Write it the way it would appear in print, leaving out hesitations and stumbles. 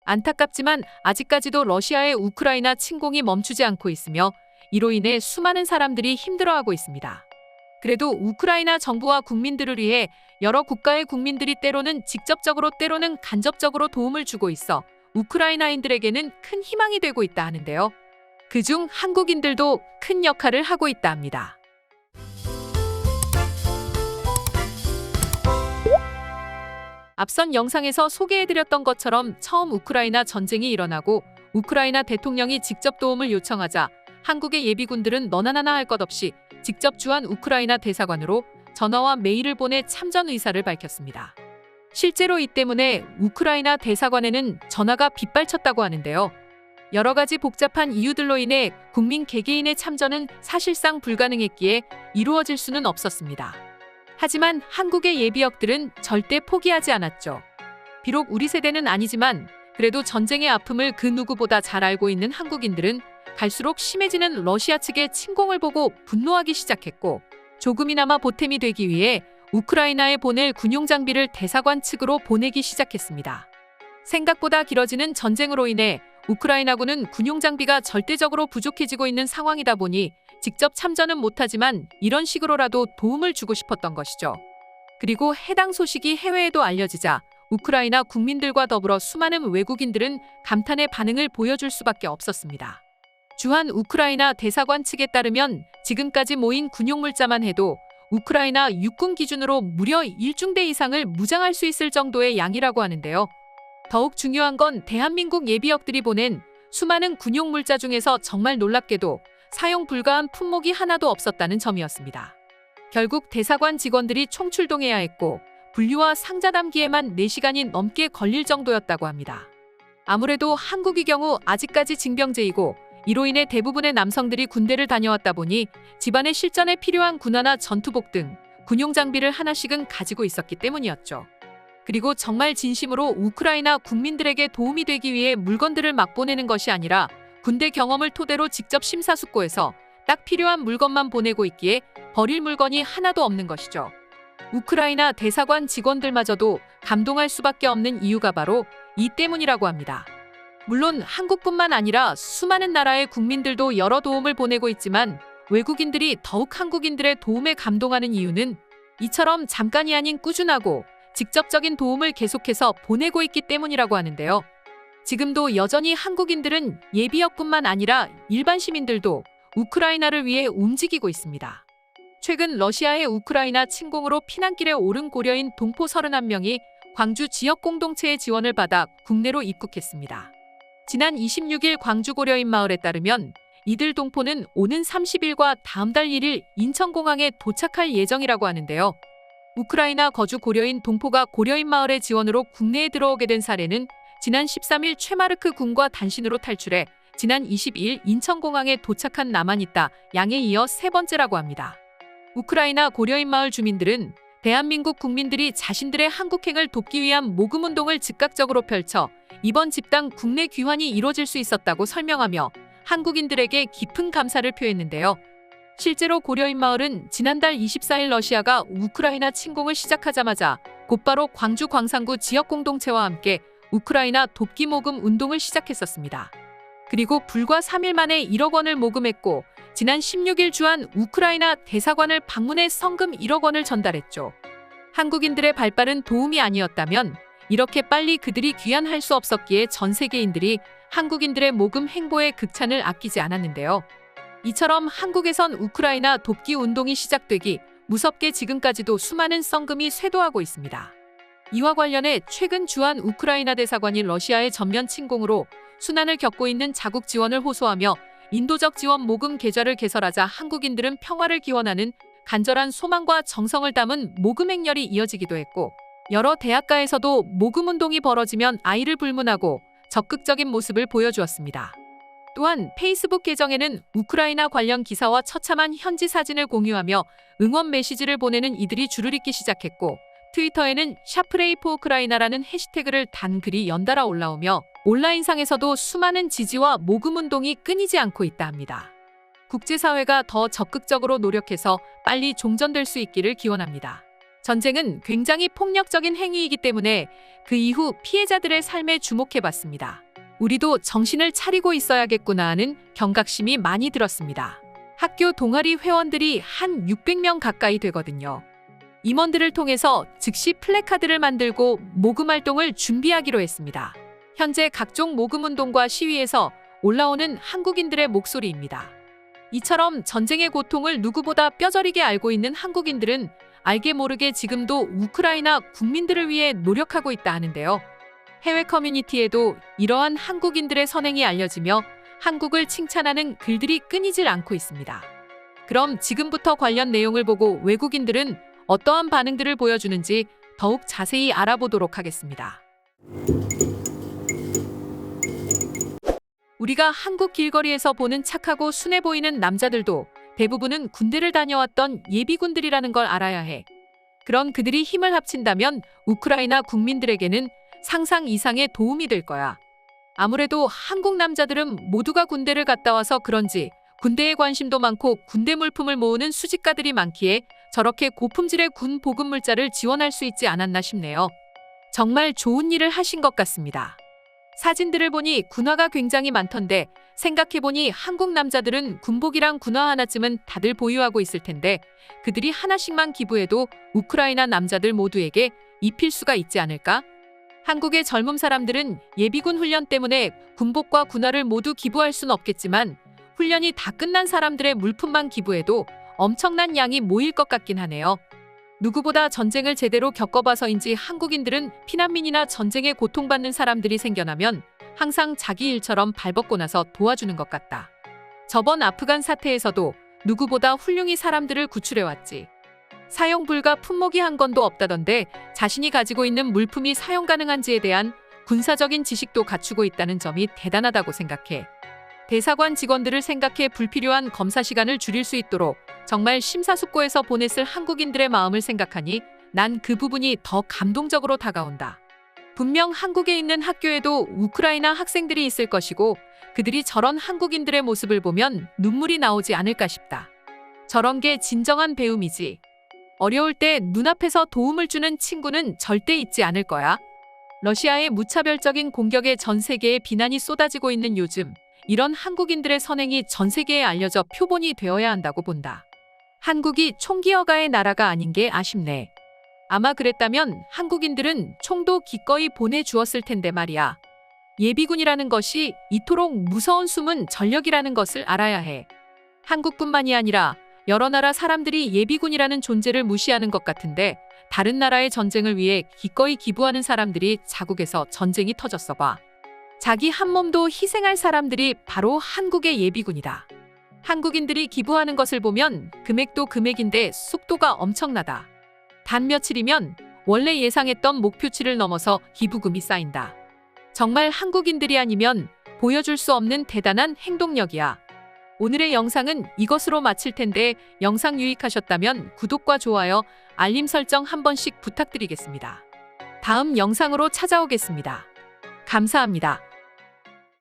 안타깝지만 아직까지도 러시아의 우크라이나 침공이 멈추지 않고 있으며 이로 인해 수많은 사람들이 힘들어하고 있습니다. 그래도 우크라이나 정부와 국민들을 위해 여러 국가의 국민들이 때로는 직접적으로 때로는 간접적으로 도움을 주고 있어 우크라이나인들에게는 큰 희망이 되고 있다 하는데요. 그중 한국인들도 큰 역할을 하고 있다 합니다. 앞선 영상에서 소개해드렸던 것처럼 처음 우크라이나 전쟁이 일어나고 우크라이나 대통령이 직접 도움을 요청하자 한국의 예비군들은 너나 나나 할 것 없이 직접 주한 우크라이나 대사관으로 전화와 메일을 보내 참전 의사를 밝혔습니다. 실제로 이 때문에 우크라이나 대사관에는 전화가 빗발쳤다고 하는데요. 여러 가지 복잡한 이유들로 인해 국민 개개인의 참전은 사실상 불가능했기에 이루어질 수는 없었습니다. 하지만 한국의 예비역들은 절대 포기하지 않았죠. 비록 우리 세대는 아니지만 그래도 전쟁의 아픔을 그 누구보다 잘 알고 있는 한국인들은 갈수록 심해지는 러시아 측의 침공을 보고 분노하기 시작했고 조금이나마 보탬이 되기 위해 우크라이나에 보낼 군용 장비를 대사관 측으로 보내기 시작했습니다. 생각보다 길어지는 전쟁으로 인해 우크라이나군은 군용 장비가 절대적으로 부족해지고 있는 상황이다 보니 직접 참전은 못하지만 이런 식으로라도 도움을 주고 싶었던 것이죠. 그리고 해당 소식이 해외에도 알려지자 우크라이나 국민들과 더불어 수많은 외국인들은 감탄의 반응을 보여줄 수밖에 없었습니다. 주한 우크라이나 대사관 측에 따르면 지금까지 모인 군용물자만 해도 우크라이나 육군 기준으로 무려 1중대 이상을 무장할 수 있을 정도의 양이라고 하는데요. 더욱 중요한 건 대한민국 예비역들이 보낸 수많은 군용물자 중에서 정말 놀랍게도 사용 불가한 품목이 하나도 없었다는 점이었습니다. 결국 대사관 직원들이 총출동해야 했고 분류와 상자 담기에만 4시간이 넘게 걸릴 정도였다고 합니다. 아무래도 한국의 경우 아직까지 징병제이고 이로 인해 대부분의 남성들이 군대를 다녀왔다 보니 집안의 실전에 필요한 군화나 전투복 등 군용 장비를 하나씩은 가지고 있었기 때문이었죠. 그리고 정말 진심으로 우크라이나 국민들에게 도움이 되기 위해 물건들을 막 보내는 것이 아니라 군대 경험을 토대로 직접 심사숙고해서 딱 필요한 물건만 보내고 있기에 버릴 물건이 하나도 없는 것이죠. 우크라이나 대사관 직원들마저도 감동할 수밖에 없는 이유가 바로 이 때문이라고 합니다. 물론 한국뿐만 아니라 수많은 나라의 국민들도 여러 도움을 보내고 있지만 외국인들이 더욱 한국인들의 도움에 감동하는 이유는 이처럼 잠깐이 아닌 꾸준하고 직접적인 도움을 계속해서 보내고 있기 때문이라고 하는데요. 지금도 여전히 한국인들은 예비역뿐만 아니라 일반 시민들도 우크라이나를 위해 움직이고 있습니다. 최근 러시아의 우크라이나 침공으로 피난길에 오른 고려인 동포 31명이 광주 지역 공동체의 지원을 받아 국내로 입국했습니다. 지난 26일 광주 고려인 마을에 따르면 이들 동포는 오는 30일과 다음 달 1일 인천공항에 도착할 예정이라고 하는데요. 우크라이나 거주 고려인 동포가 고려인 마을의 지원으로 국내에 들어오게 된 사례는 지난 13일 최마르크 군과 단신으로 탈출해 지난 22일 인천공항에 도착한 나만 있다 양에 이어 3번째라고 합니다. 우크라이나 고려인 마을 주민들은 대한민국 국민들이 자신들의 한국행을 돕기 위한 모금운동을 즉각적으로 펼쳐 이번 집단 국내 귀환이 이뤄질 수 있었다고 설명하며 한국인들에게 깊은 감사를 표했는데요. 실제로 고려인 마을은 지난달 24일 러시아가 우크라이나 침공을 시작하자마자 곧바로 광주 광산구 지역 공동체와 함께 우크라이나 돕기 모금 운동을 시작했었습니다. 그리고 불과 3일 만에 1억 원을 모금했고 지난 16일 주한 우크라이나 대사관을 방문해 성금 1억 원을 전달했죠. 한국인들의 발빠른 도움이 아니었다면 이렇게 빨리 그들이 귀환할 수 없었기에 전 세계인들이 한국인들의 모금 행보에 극찬을 아끼지 않았는데요. 이처럼 한국에선 우크라이나 돕기 운동이 시작되기 무섭게 지금까지도 수많은 성금이 쇄도하고 있습니다. 이와 관련해 최근 주한 우크라이나 대사관이 러시아의 전면 침공으로 순환을 겪고 있는 자국 지원을 호소하며 인도적 지원 모금 계좌를 개설하자 한국인들은 평화를 기원하는 간절한 소망과 정성을 담은 모금 행렬이 이어지기도 했고 여러 대학가에서도 모금 운동이 벌어지면 아이를 불문하고 적극적인 모습을 보여주었습니다. 또한 페이스북 계정에는 우크라이나 관련 기사와 처참한 현지 사진을 공유하며 응원 메시지를 보내는 이들이 줄을 잇기 시작했고 트위터에는 샤프레이 포 우크라이나라는 해시태그를 단 글이 연달아 올라오며 온라인상에서도 수많은 지지와 모금 운동이 끊이지 않고 있다 합니다. 국제사회가 더 적극적으로 노력해서 빨리 종전될 수 있기를 기원합니다. 전쟁은 굉장히 폭력적인 행위이기 때문에 그 이후 피해자들의 삶에 주목해봤습니다. 우리도 정신을 차리고 있어야겠구나 하는 경각심이 많이 들었습니다. 학교 동아리 회원들이 한 600명 가까이 되거든요. 임원들을 통해서 즉시 플래카드를 만들고 모금 활동을 준비하기로 했습니다. 현재 각종 모금 운동과 시위에서 올라오는 한국인들의 목소리입니다. 이처럼 전쟁의 고통을 누구보다 뼈저리게 알고 있는 한국인들은 알게 모르게 지금도 우크라이나 국민들을 위해 노력하고 있다 하는데요. 해외 커뮤니티에도 이러한 한국인들의 선행이 알려지며 한국을 칭찬하는 글들이 끊이질 않고 있습니다. 그럼 지금부터 관련 내용을 보고 외국인들은 어떠한 반응들을 보여주는지 더욱 자세히 알아보도록 하겠습니다. 우리가 한국 길거리에서 보는 착하고 순해 보이는 남자들도 대부분은 군대를 다녀왔던 예비군들이라는 걸 알아야 해. 그런 그들이 힘을 합친다면 우크라이나 국민들에게는 상상 이상의 도움이 될 거야. 아무래도 한국 남자들은 모두가 군대를 갔다 와서 그런지 군대에 관심도 많고 군대 물품을 모으는 수집가들이 많기에 저렇게 고품질의 군 보급 물자를 지원할 수 있지 않았나 싶네요. 정말 좋은 일을 하신 것 같습니다. 사진들을 보니 군화가 굉장히 많던데 생각해보니 한국 남자들은 군복이랑 군화 하나쯤은 다들 보유하고 있을 텐데 그들이 하나씩만 기부해도 우크라이나 남자들 모두에게 입힐 수가 있지 않을까? 한국의 젊은 사람들은 예비군 훈련 때문에 군복과 군화를 모두 기부할 수는 없겠지만 훈련이 다 끝난 사람들의 물품만 기부해도 엄청난 양이 모일 것 같긴 하네요. 누구보다 전쟁을 제대로 겪어봐서인지 한국인들은 피난민이나 전쟁에 고통받는 사람들이 생겨나면 항상 자기 일처럼 발벗고 나서 도와주는 것 같다. 저번 아프간 사태에서도 누구보다 훌륭히 사람들을 구출해왔지. 사용 불가 품목이 한 건도 없다던데 자신이 가지고 있는 물품이 사용 가능한지에 대한 군사적인 지식도 갖추고 있다는 점이 대단하다고 생각해. 대사관 직원들을 생각해 불필요한 검사 시간을 줄일 수 있도록 정말 심사숙고해서 보냈을 한국인들의 마음을 생각하니 난 그 부분이 더 감동적으로 다가온다. 분명 한국에 있는 학교에도 우크라이나 학생들이 있을 것이고 그들이 저런 한국인들의 모습을 보면 눈물이 나오지 않을까 싶다. 저런 게 진정한 배움이지. 어려울 때 눈앞에서 도움을 주는 친구는 절대 있지 않을 거야. 러시아의 무차별적인 공격에 전 세계에 비난이 쏟아지고 있는 요즘 이런 한국인들의 선행이 전 세계에 알려져 표본이 되어야 한다고 본다. 한국이 총기 허가의 나라가 아닌 게 아쉽네. 아마 그랬다면 한국인들은 총도 기꺼이 보내주었을 텐데 말이야. 예비군이라는 것이 이토록 무서운 숨은 전력이라는 것을 알아야 해. 한국뿐만이 아니라 여러 나라 사람들이 예비군이라는 존재를 무시하는 것 같은데 다른 나라의 전쟁을 위해 기꺼이 기부하는 사람들이 자국에서 전쟁이 터졌어 봐. 자기 한 몸도 희생할 사람들이 바로 한국의 예비군이다. 한국인들이 기부하는 것을 보면 금액도 금액인데 속도가 엄청나다. 단 며칠이면 원래 예상했던 목표치를 넘어서 기부금이 쌓인다. 정말 한국인들이 아니면 보여줄 수 없는 대단한 행동력이야. 오늘의 영상은 이것으로 마칠 텐데 영상 유익하셨다면 구독과 좋아요, 알림 설정 한 번씩 부탁드리겠습니다. 다음 영상으로 찾아오겠습니다. 감사합니다.